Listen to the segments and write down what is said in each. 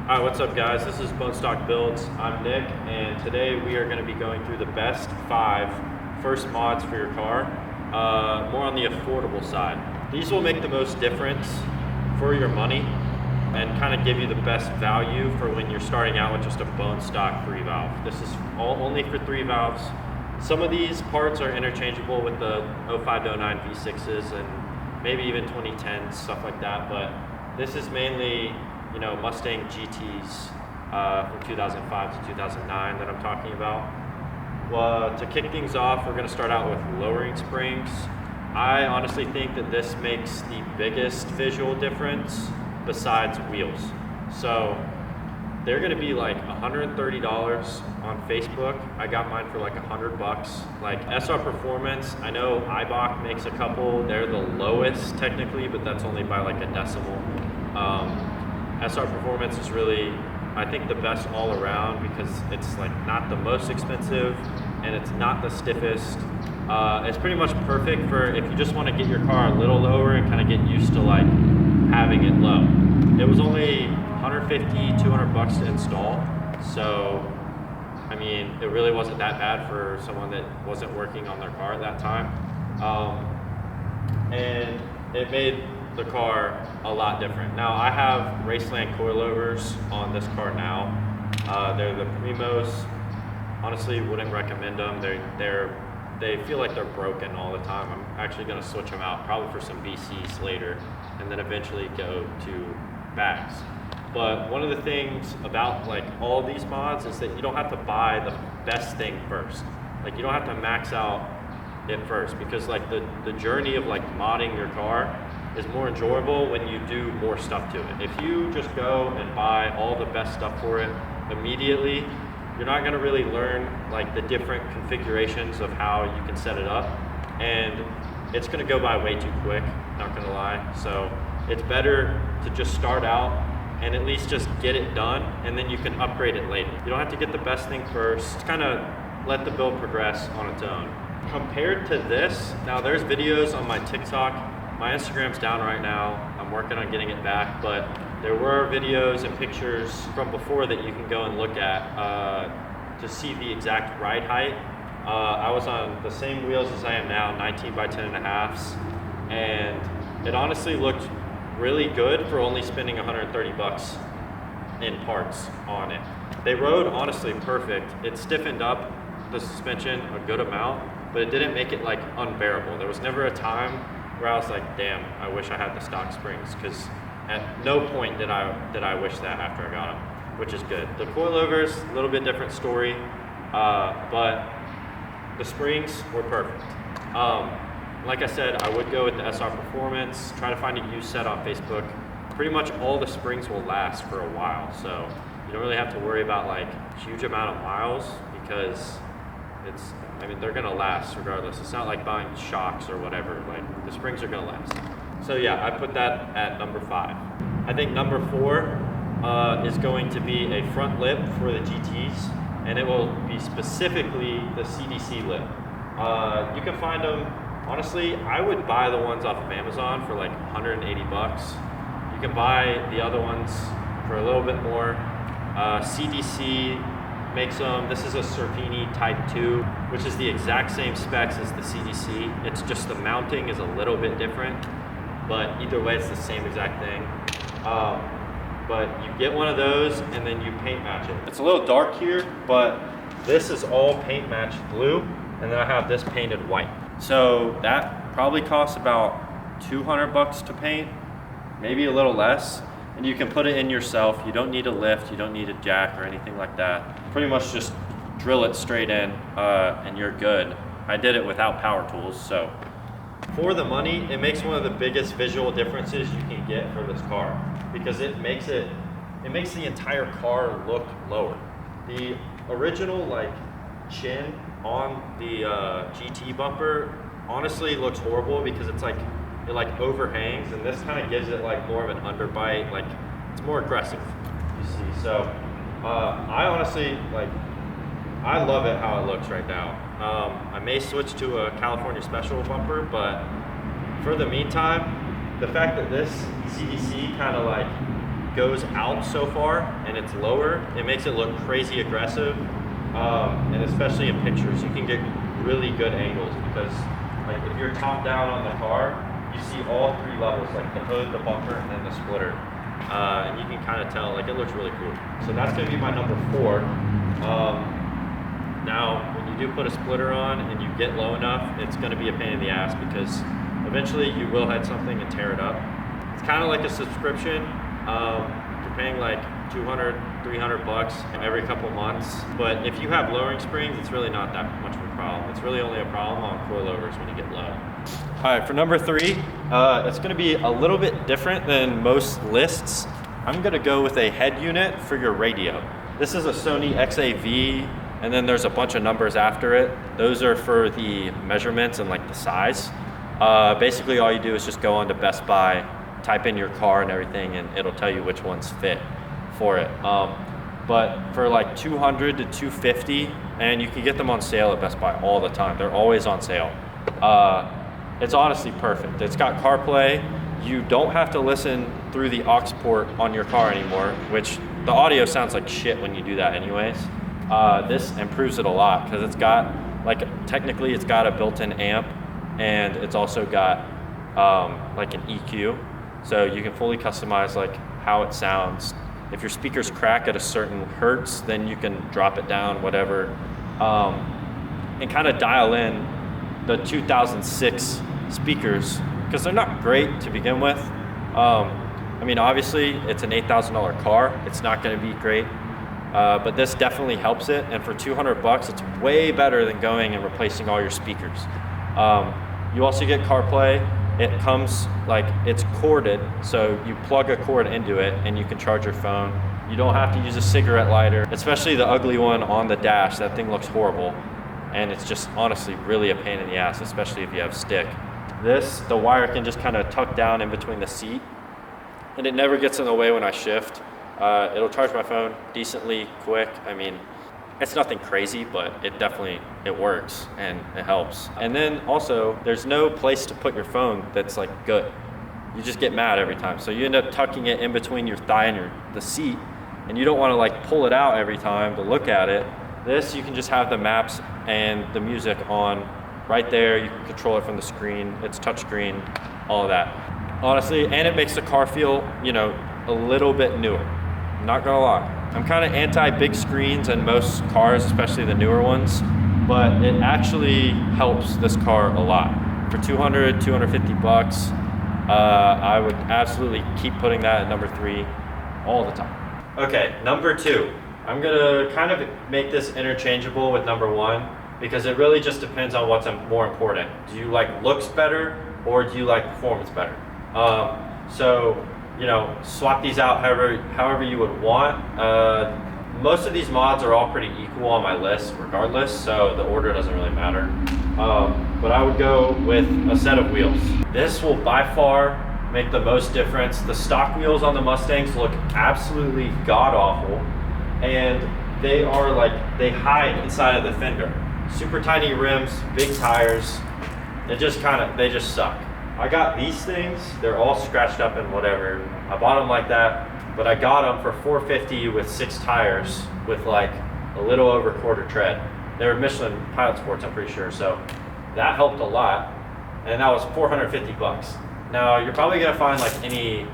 Hi, what's up guys? This is Bone Stock Builds. I'm Nick, and today we are going to be going through the best 5 first mods for your car, more on the affordable side. These will make the most difference for your money and kind of give you the best value for when you're starting out with just a bone stock 3 valve. This is only for 3 valves. Some of these parts are interchangeable with the 05 to 09 V6s and maybe even 2010s, stuff like that, but this is mainly, you know, Mustang GTs from 2005 to 2009 that I'm talking about. Well, to kick things off, we're going to start out with lowering springs. I honestly think that this makes the biggest visual difference besides wheels. So they're going to be like $130 on Facebook. I got mine for like $100. Like SR Performance, I know Eibach makes a couple. They're the lowest technically, but that's only by like a decimal. SR Performance is really, I think, the best all around because it's like not the most expensive and it's not the stiffest. It's pretty much perfect for if you just want to get your car a little lower and kind of get used to like having it low. It was only $150–200 to install, so I mean it really wasn't that bad for someone that wasn't working on their car at that time, and it made the car a lot different. Now I have Raceland coilovers on this car now. They're the Primos. Honestly, wouldn't recommend them. They feel like they're broken all the time. I'm actually going to switch them out probably for some BCs later and then eventually go to bags. But one of the things about like all these mods is that you don't have to buy the best thing first. Like you don't have to max out it first, because like the journey of like modding your car is more enjoyable when you do more stuff to it. If you just go and buy all the best stuff for it immediately, you're not going to really learn like the different configurations of how you can set it up, and it's going to go by way too quick, not going to lie. So it's better to just start out and at least just get it done, and then you can upgrade it later. You don't have to get the best thing first. Just kind of let the build progress on its own. Compared to this, now there's videos on my TikTok. My Instagram's down right now. I'm working on getting it back, but there were videos and pictures from before that you can go and look at to see the exact ride height. I was on the same wheels as I am now, 19 by 10.5s, and it honestly looked really good for only spending $130 in parts on it. They rode honestly perfect. It stiffened up the suspension a good amount, but it didn't make it like unbearable. There was never a time where I was like, damn, I wish I had the stock springs, because at no point did I wish that after I got them, which is good. The coilovers, a little bit different story, but the springs were perfect. Like I said, I would go with the SR Performance, try to find a used set on Facebook. Pretty much all the springs will last for a while, so you don't really have to worry about like huge amount of miles, because I mean, they're gonna last regardless. It's not like buying shocks or whatever, like the springs are gonna last. So yeah, I put that at number 5. I think number 4 is going to be a front lip for the GTs, and it will be specifically the CDC lip. You can find them, honestly, I would buy the ones off of Amazon for like $180. You can buy the other ones for a little bit more. CDC makes them. This is a Cervini Type 2, which is the exact same specs as the CDC. It's just the mounting is a little bit different, but either way it's the same exact thing. But you get one of those and then you paint match it. It's a little dark here, but this is all paint matched blue, and then I have this painted white. So that probably costs about $200 to paint, maybe a little less. And you can put it in yourself. You don't need a lift, you don't need a jack or anything like that. Pretty much just drill it straight in and you're good. I did it without power tools, so. For the money, it makes one of the biggest visual differences you can get for this car, because it makes the entire car look lower. The original like chin on the GT bumper honestly looks horrible because it's like, it like overhangs, and this kind of gives it like more of an underbite, like it's more aggressive, you see. So I honestly like, I love it how it looks right now. I may switch to a California Special bumper, but for the meantime, the fact that this CDC kind of like goes out so far and it's lower, it makes it look crazy aggressive. And especially in pictures, you can get really good angles because like if you're top down on the car, you see all three levels, like the hood, the bumper, and then the splitter. And you can kind of tell, like it looks really cool. So that's gonna be my number 4. Now, when you do put a splitter on and you get low enough, it's gonna be a pain in the ass because eventually you will hit something and tear it up. It's kind of like a subscription. You're paying like 200, 300 bucks every couple months. But if you have lowering springs, it's really not that much of a problem. It's really only a problem on coilovers when you get low. All right, for number 3, it's gonna be a little bit different than most lists. I'm gonna go with a head unit for your radio. This is a Sony XAV, and then there's a bunch of numbers after it. Those are for the measurements and like the size. Basically all you do is just go onto Best Buy, type in your car and everything, and it'll tell you which ones fit for it. But for like 200 to 250, and you can get them on sale at Best Buy all the time. They're always on sale. It's honestly perfect. It's got CarPlay. You don't have to listen through the aux port on your car anymore, which the audio sounds like shit when you do that anyways. This improves it a lot because it's got, like, technically it's got a built-in amp, and it's also got like an EQ. So you can fully customize like how it sounds. If your speakers crack at a certain hertz, then you can drop it down, whatever, and kind of dial in the 2006 speakers, because they're not great to begin with. I mean, obviously it's an $8,000 car. It's not gonna be great, but this definitely helps it. And for 200 bucks, it's way better than going and replacing all your speakers. You also get CarPlay. It comes, like, it's corded, so you plug a cord into it and you can charge your phone. You don't have to use a cigarette lighter, especially the ugly one on the dash. That thing looks horrible. And it's just honestly really a pain in the ass, especially if you have stick. This, the wire can just kind of tuck down in between the seat, and it never gets in the way when I shift. It'll charge my phone decently quick. I mean, it's nothing crazy, but it works and it helps. And then also, there's no place to put your phone that's like good. You just get mad every time. So you end up tucking it in between your thigh and the seat, and you don't want to like pull it out every time to look at it. This, you can just have the maps and the music on right there. You can control it from the screen. It's touchscreen, all of that. Honestly, and it makes the car feel, you know, a little bit newer. I'm not gonna lie. I'm kind of anti big screens in most cars, especially the newer ones, but it actually helps this car a lot. For 200, 250 bucks, I would absolutely keep putting that at number 3 all the time. Okay, number 2. I'm gonna kind of make this interchangeable with number 1 because it really just depends on what's more important. Do you like looks better or do you like performance better? So, you know, swap these out however you would want. Most of these mods are all pretty equal on my list regardless, so the order doesn't really matter. But I would go with a set of wheels. This will by far make the most difference. The stock wheels on the Mustangs look absolutely god-awful, and they are like, they hide inside of the fender. Super tiny rims, big tires. They just suck. I got these things, they're all scratched up and whatever. I bought them like that, but I got them for $450 with 6 tires with like a little over quarter tread. They were Michelin Pilot Sports, I'm pretty sure, so that helped a lot. And that was 450 bucks. Now, you're probably gonna find like any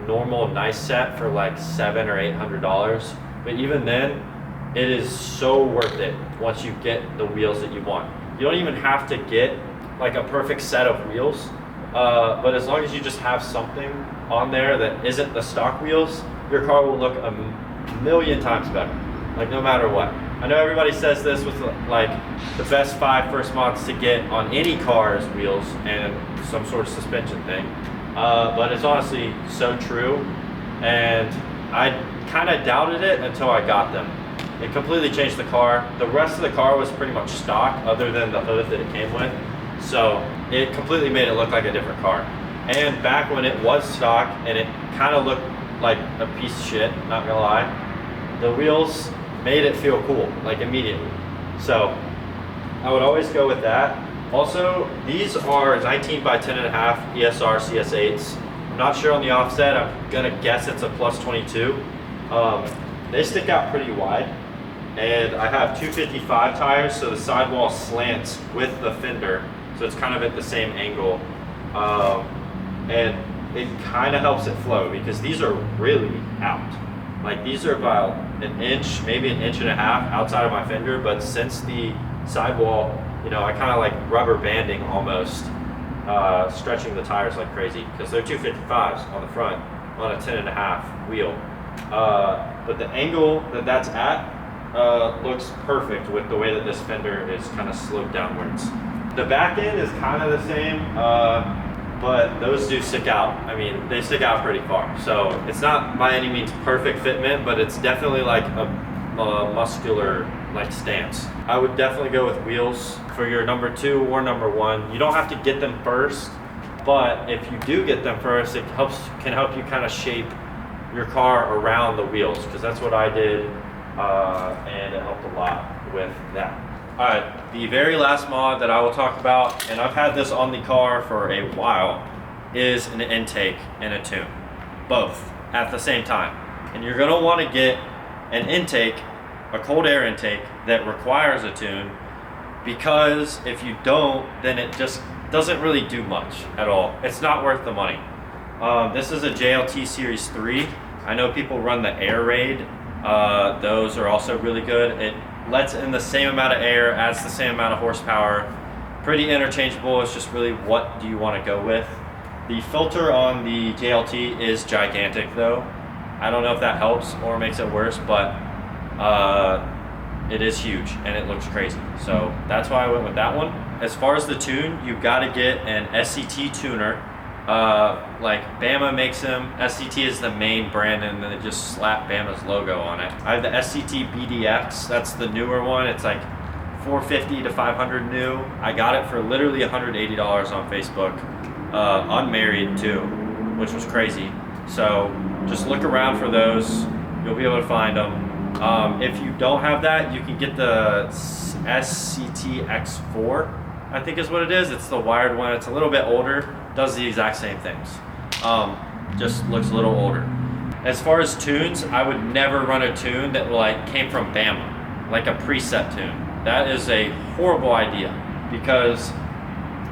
normal nice set for like $700 or $800, but even then, it is so worth it once you get the wheels that you want. You don't even have to get like a perfect set of wheels. But as long as you just have something on there that isn't the stock wheels, your car will look a million times better, like no matter what. I know everybody says this with like the best 5 first mods to get on any car's wheels and some sort of suspension thing, but it's honestly so true, and I kind of doubted it until I got them. It completely changed the car. The rest of the car was pretty much stock other than the hood that it came with. So it completely made it look like a different car. And back when it was stock and it kind of looked like a piece of shit, not gonna lie, the wheels made it feel cool, like immediately. So I would always go with that. Also, these are 19 by 10.5 ESR CS8s. I'm not sure on the offset. I'm gonna guess it's a plus 22. They stick out pretty wide, and I have 255 tires, so the sidewall slants with the fender, so it's kind of at the same angle, and it kind of helps it flow because these are really out. Like these are about an inch, maybe an inch and a half outside of my fender, but since the sidewall, you know, I kind of like rubber banding almost, stretching the tires like crazy because they're 255s on the front on a 10.5 wheel. But the angle that that's at looks perfect with the way that this fender is kind of sloped downwards. The back end is kind of the same, but those do stick out. I mean, they stick out pretty far. So it's not by any means perfect fitment, but it's definitely like a muscular like stance. I would definitely go with wheels for your number 2 or number 1. You don't have to get them first, but if you do get them first, it can help you kind of shape your car around the wheels, because that's what I did, and it helped a lot with that. All right, the very last mod that I will talk about, and I've had this on the car for a while, is an intake and a tune, both at the same time. And you're gonna wanna get an intake, a cold air intake that requires a tune, because if you don't, then it just doesn't really do much at all. It's not worth the money. This is a JLT Series 3. I know people run the Air Raid. Those are also really good. It lets in the same amount of air, adds the same amount of horsepower. Pretty interchangeable. It's just really what do you want to go with. The filter on the JLT is gigantic though. I don't know if that helps or makes it worse, but it is huge and it looks crazy. So that's why I went with that one. As far as the tune, you've got to get an SCT tuner. Like Bama makes them. SCT is the main brand, and then they just slap Bama's logo on it. I have the SCT BDX. That's the newer one. It's like $450 to $500 new. I got it for literally $180 on Facebook. Unmarried too, which was crazy. So just look around for those. You'll be able to find them. If you don't have that, you can get the SCT X4. I think is what it is. It's the wired one. It's a little bit older. Does the exact same things. Just looks a little older. As far as tunes, I would never run a tune that like came from Bama, like a preset tune. That is a horrible idea because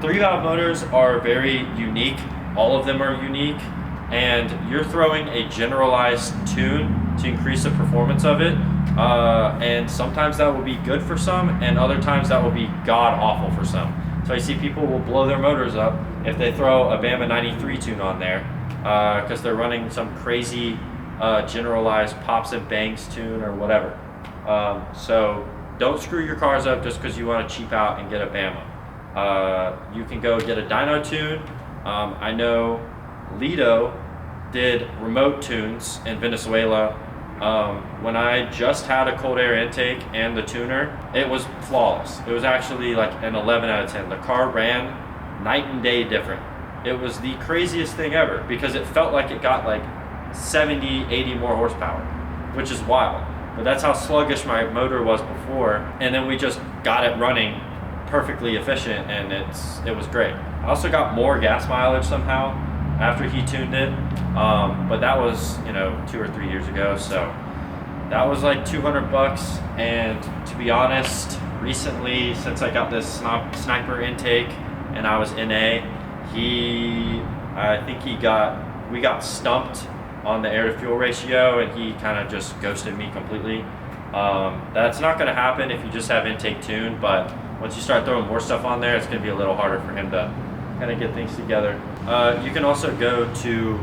3-valve motors are very unique. All of them are unique, and you're throwing a generalized tune to increase the performance of it. And sometimes that will be good for some, and other times that will be god awful for some. So I see people will blow their motors up if they throw a Bama 93 tune on there because they're running some crazy generalized pops and bangs tune or whatever. So don't screw your cars up just because you want to cheap out and get a Bama. You can go get a dyno tune. I know Lido did remote tunes in Venezuela. When I just had a cold air intake and the tuner, it was flawless. It was actually like an 11 out of 10. The car ran night and day different. It was the craziest thing ever because it felt like it got like 70, 80 more horsepower, which is wild. But that's how sluggish my motor was before. And then we just got it running perfectly efficient, and it was great. I also got more gas mileage somehow after he tuned it, but that was 2 or 3 years ago, so that was like $200. And to be honest, recently since I got this sniper intake and I was NA, we got stumped on the air to fuel ratio, and he kind of just ghosted me completely. That's not going to happen if you just have intake tuned, but once you start throwing more stuff on there, it's going to be a little harder for him to kind of get things together. You can also go to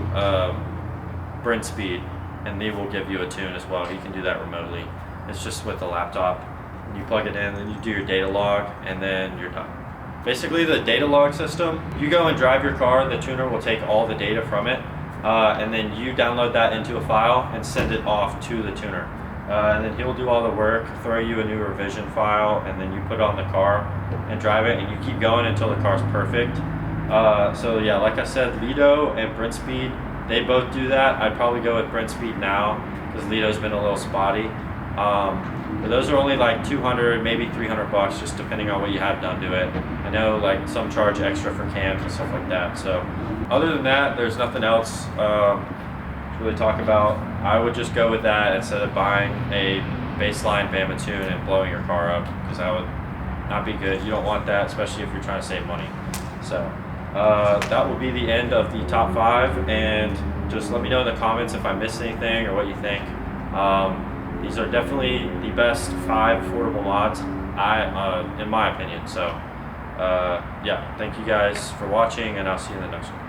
Brent Speed, and they will give you a tune as well. You can do that remotely. It's just with the laptop. You plug it in, then you do your data log, and then you're done. Basically, the data log system, you go and drive your car, the tuner will take all the data from it, and then you download that into a file and send it off to the tuner. And then he'll do all the work, throw you a new revision file, and then you put it on the car and drive it, and you keep going until the car's perfect. So yeah, like I said, Lido and Brent Speed, they both do that. I'd probably go with Brent Speed now because Lido's been a little spotty. But those are only like 200, maybe 300 bucks, just depending on what you have done to it. I know like some charge extra for cams and stuff like that. So other than that, there's nothing else to really talk about. I would just go with that instead of buying a baseline Valvetronic and blowing your car up, because that would not be good. You don't want that, especially if you're trying to save money. So that will be the end of the top 5, and just let me know in the comments if I missed anything or what you think. These are definitely the best 5 affordable mods, in my opinion. So yeah, thank you guys for watching, and I'll see you in the next one.